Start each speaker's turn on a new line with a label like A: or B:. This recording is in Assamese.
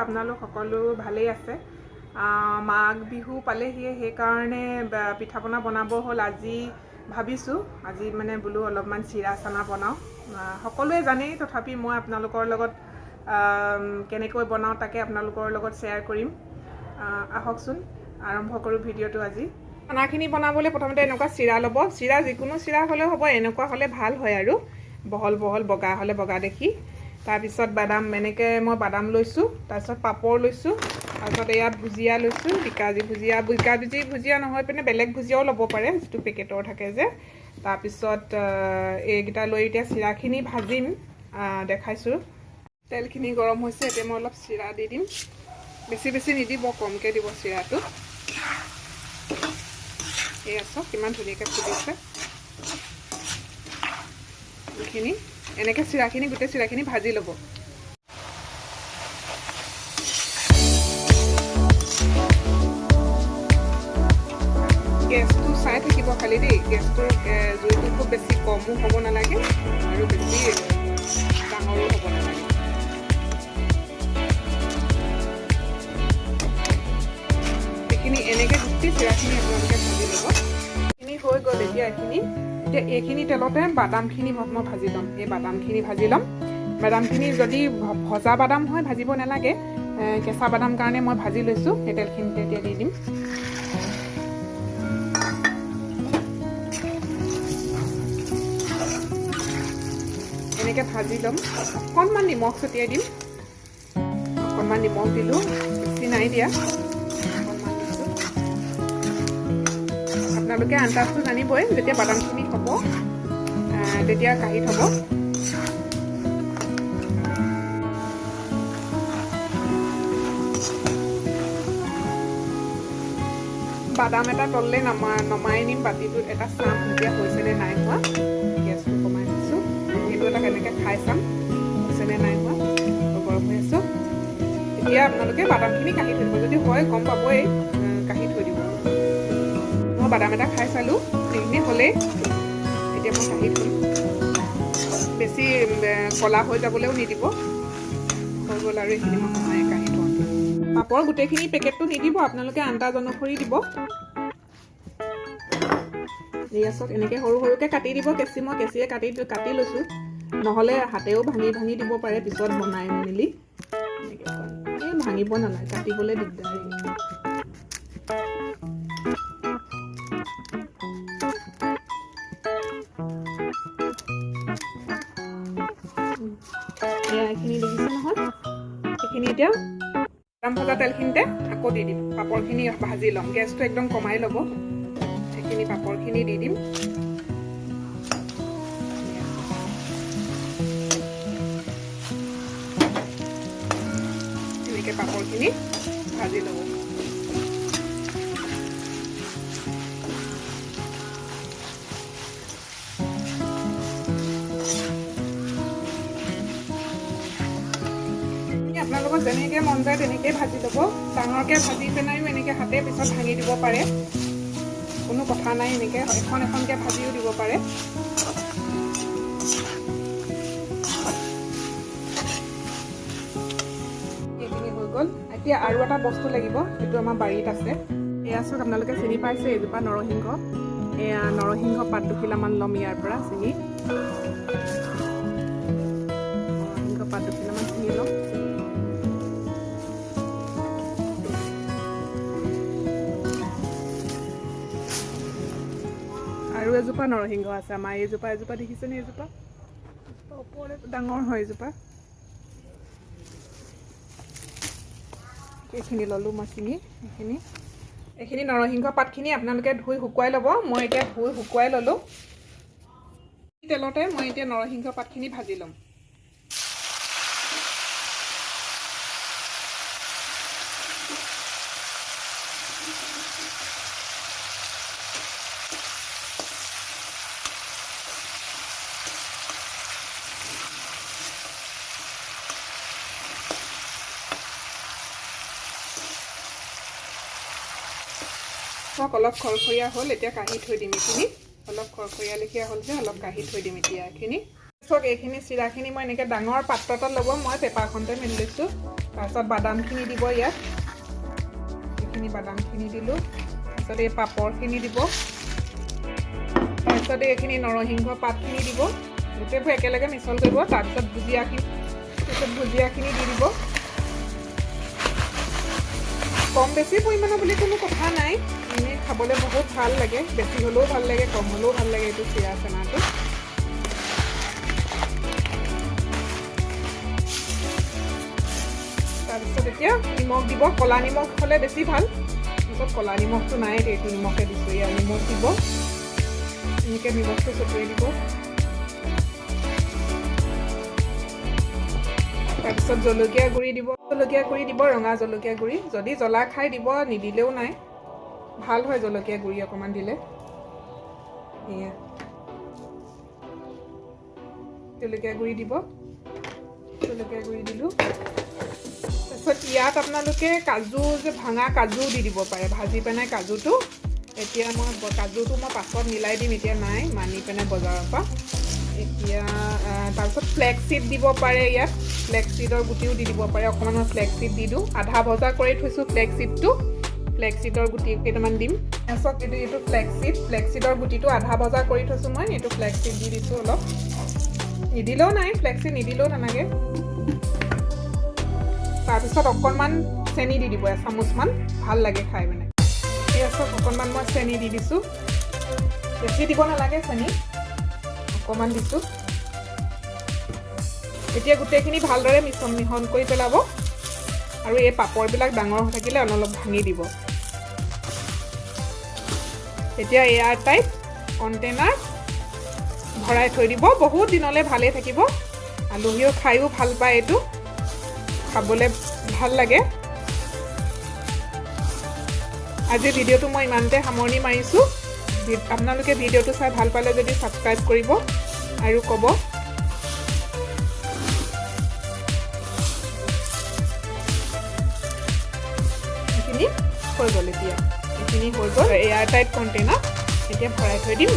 A: আপোনালোক সকলো ভালেই আছে। মাঘ বিহু পালেহি, সেইকাৰণে পিঠা পনা বনাব হ'ল। আজি ভাবিছোঁ আজি মানে বোলো অলপমান চিৰা চানা বনাওঁ। সকলোৱে জানেই, তথাপি মই আপোনালোকৰ লগত কেনেকৈ বনাওঁ তাকে আপোনালোকৰ লগত শ্বেয়াৰ কৰিম। আহকচোন আৰম্ভ কৰোঁ ভিডিঅ'টো আজি। খানাখিনি বনাবলৈ প্ৰথমতে এনেকুৱা চিৰা ল'ব। চিৰা যিকোনো চিৰা হ'লেও হ'ব, এনেকুৱা হ'লে ভাল হয় আৰু বহল বহল বগা হ'লে বগা দেখি। তাৰপিছত বাদাম, এনেকৈ মই বাদাম লৈছোঁ। তাৰপিছত পাপৰ লৈছোঁ। তাৰপিছত এয়া ভুজিয়া লৈছোঁ, বিকাজী ভুজিয়া নহয় পিনে বেলেগ ভুজিয়াও ল'ব পাৰে, যিটো পেকেটৰ থাকে যে। তাৰপিছত এইকেইটা লৈ এতিয়া চিৰাখিনি ভাজিম, দেখাইছোঁ। তেলখিনি গৰম হৈছে, এতিয়া মই অলপ চিৰা দি দিম। বেছি নিদিব, কমকৈ দিব চিৰাটো। এয়া চাওক কিমান ধুনীয়াকৈ ফুলিছে। এইখিনি এনেকৈ চিৰাখিনি, গোটেই চিৰাখিনি ভাজি ল'ব। গেছটো চাই থাকিব খালি দেই, গেছটোৰ জুইটো খুব বেছি কমো হ'ব নালাগে আৰু বেছি ডাঙৰো হ'ব নালাগে। এইখিনি এনেকৈ গোটেই চিৰাখিনি আপোনালোকে ভাজি ল'ব। এইখিনি হৈ গ'ল। এতিয়া এইখিনি তেলতে বাদামখিনি মই ভাজি ল'ম। এই বাদামখিনি ভাজি ল'ম। বাদামখিনি যদি ভজা বাদাম হয় ভাজিব নালাগে, কেঁচা বাদাম কাৰণে মই ভাজি লৈছোঁ। সেই তেলখিনিতে এতিয়া দি দিম। এনেকৈ ভাজি ল'ম। অকণমান নিমখ ছটিয়াই দিম। অকণমান নিমখ দিলোঁ, বেছি নাই দিয়া, অকণমান দিছোঁ। আপোনালোকে আন্দাজটো জানিবই, যেতিয়া বাদামখিনি হ'ব তেতিয়া কাঢ়ি থ'ব। বাদাম এটা তললৈ নমাই নিম বাতিটোত, এটা চাম এতিয়া হৈছেনে নাই হোৱা। গেছটো কমাই দিছোঁ। এইটো এটা কেনেকৈ খাই চাম হৈছেনে নাই হোৱা। গৰম হৈ আছোঁ। এতিয়া আপোনালোকে বাদামখিনি কাঢ়ি থৈ দিব। যদি হয় গম পাবই, কাঢ়ি থৈ দিব। মই বাদাম এটা খাই চালোঁ, সেইখিনি হ'লেই। এতিয়া মই কাঢ়ি থ'ম। বেছি ক'লা হৈ যাবলৈও নিদিব। হৈ গ'ল আৰু এইখিনি মই কমাই কাঢ়ি থওঁ। পাপৰ গোটেইখিনি পেকেটটো নিদিব, আপোনালোকে আন্দাজ অনুসৰি দিব। এয়া চাওক, এনেকৈ সৰু সৰুকৈ কাটি দিব। মই কেঁচিয়ে কাটি লৈছোঁ, নহ'লে হাতেও ভাঙি দিব পাৰে পিছত বনাই মেলি। এনেকৈ ভাঙিব নালাগে, কাটিবলৈ দিগদাৰ। এইখিনি দেখিছে নহয়, এইখিনি এতিয়া বাদাম ভজা তেলখিনিতে আকৌ দি দিম। পাপৰখিনি ভাজি ল'ম। গেছটো একদম কমাই ল'ব। সেইখিনি পাপৰখিনি দি দিম। এনেকৈ পাপৰখিনি ভাজি ল'ব। আপোনালোকৰ যেনেকৈ মন যায় তেনেকৈ ভাজি ল'ব। ডাঙৰকৈ ভাজি পেলাইও এনেকৈ হাতে পিছত ভাঙি দিব পাৰে, কোনো কথা নাই। এনেকৈ এখনকৈ ভাজিও দিব পাৰে। এইখিনি হৈ গ'ল। এতিয়া আৰু এটা বস্তু লাগিব, সেইটো আমাৰ বাৰীত আছে। এয়া চাওক, আপোনালোকে চিনি পাইছে এজোপা নৰসিংহ। এয়া নৰসিংহ পাত দুখিলামান ল'ম ইয়াৰ পৰা চিঙি। নৰসিংহ পাত দুখিলামান চিঙি ল'ম। আৰু এজোপা নৰসিংহ আছে আমাৰ। এজোপা দেখিছেনে? এজোপা ওপৰলৈ ডাঙৰ হয় এজোপা। এইখিনি ল'লোঁ মই চিঙি। এইখিনি নৰসিংহ পাতখিনি আপোনালোকে ধুই শুকুৱাই ল'ব। মই এতিয়া ধুই শুকুৱাই ল'লোঁ। তেলতে মই এতিয়া নৰসিংহ পাতখিনি ভাজি ল'ম। অলপ খৰখৰীয়া হ'ল, এতিয়া কাঢ়ি থৈ দিম। এইখিনি অলপ খৰখৰীয়া লেখীয়া হ'ল যে অলপ কাঢ়ি থৈ দিম এতিয়া। এইখিনি চাওক, এইখিনি চিৰাখিনি মই এনেকৈ ডাঙৰ পাত্ৰ এটাত ল'ব। মই পেপাৰখনতে মেলি লৈছোঁ। তাৰপিছত বাদামখিনি দিব ইয়াত এইখিনি বাদামখিনি দিলোঁ তাৰপিছত এই পাপৰখিনি দিব তাৰপিছত এইখিনি নৰসিংহ পাতখিনি দিব গোটেইবোৰ একেলগে মিছল কৰিব তাৰপিছত ভুজিয়াখিনি দি দিব কম বেছি পৰিমাণৰ বুলি কোনো কথা নাই এনেই খাবলৈ বহুত ভাল লাগে বেছি হ'লেও ভাল লাগে কম হ'লেও ভাল লাগে এইটো চিৰা চানাটো তাৰপিছত এতিয়া নিমখ দিব ক'লা নিমখ হ'লে বেছি ভাল তাৰপিছত ক'লা নিমখটো নাই এইটো নিমখে দিছোঁ ইয়াৰ নিমখ দিব এনেকৈ নিমখটো ছটিয়াই দিব তাৰপিছত জলকীয়া গুড়ি দিব ৰঙা জলকীয়া গুড়ি যদি জ্বলা খাই দিব নিদিলেও নাই ভাল হয় জলকীয়া গুড়ি অকণমান দিলে এয়া জলকীয়া গুড়ি দিব জলকীয়া গুড়ি দিলোঁ তাৰপিছত ইয়াত আপোনালোকে কাজু যে ভাঙা কাজুও দি দিব পাৰে ভাজি পেলাই কাজুটো এতিয়া কাজুটো মই পাছত মিলাই দিম এতিয়া নাই মানি পেলাই বজাৰৰ পৰা এতিয়া তাৰপিছত ফ্লেক্স চিড দিব পাৰে ইয়াত ফ্লেক্স চিডৰ গুটিও দি দিব পাৰে অকণমান মই ফ্লেক্স চিড দি দিওঁ আধা ভজা কৰি থৈছোঁ ফ্লেক্স চিডৰ গুটি কেইটামান দিম তাৰপিছত এইটো ফ্লেক্স চিডৰ গুটিটো আধা ভজা কৰি থৈছোঁ মই এইটো ফ্লেক্স চিড দি দিছোঁ অলপ নিদিলেও নাই ফ্লেক্স চিড নিদিলেও নালাগে তাৰপিছত অকণমান চেনি দি দিব এচামুচমান ভাল লাগে খাই মানে তাৰপিছত অকণমান মই চেনি দি দিছোঁ বেছি দিব নালাগে চেনি অকণমান দিছোঁ এতিয়া গোটেইখিনি ভালদৰে মিহল কৰি পেলাব আৰু এই পাপৰবিলাক ডাঙৰ হৈ থাকিলে অলপ ভাঙি দিব এতিয়া এয়াৰ টাইট কণ্টেইনাৰ ভৰাই থৈ দিব বহুত দিনলৈ ভালেই থাকিব আলহীও খায়ো ভাল পায় এইটো খাবলৈ ভাল লাগে আজি ভিডিঅ'টো মই ইমানতে সামৰণি মাৰিছোঁ আপোনালোকে ভিডিঅ'টো চাই ভাল পালে যদি ছাবস্ক্ৰাইব কৰিব আৰু ক'ব এইখিনি হৈ গ'ল এতিয়া এইখিনি হৈ গ'ল এয়াৰ টাইট কণ্টেইনাৰ এতিয়া ভৰাই থৈ দিম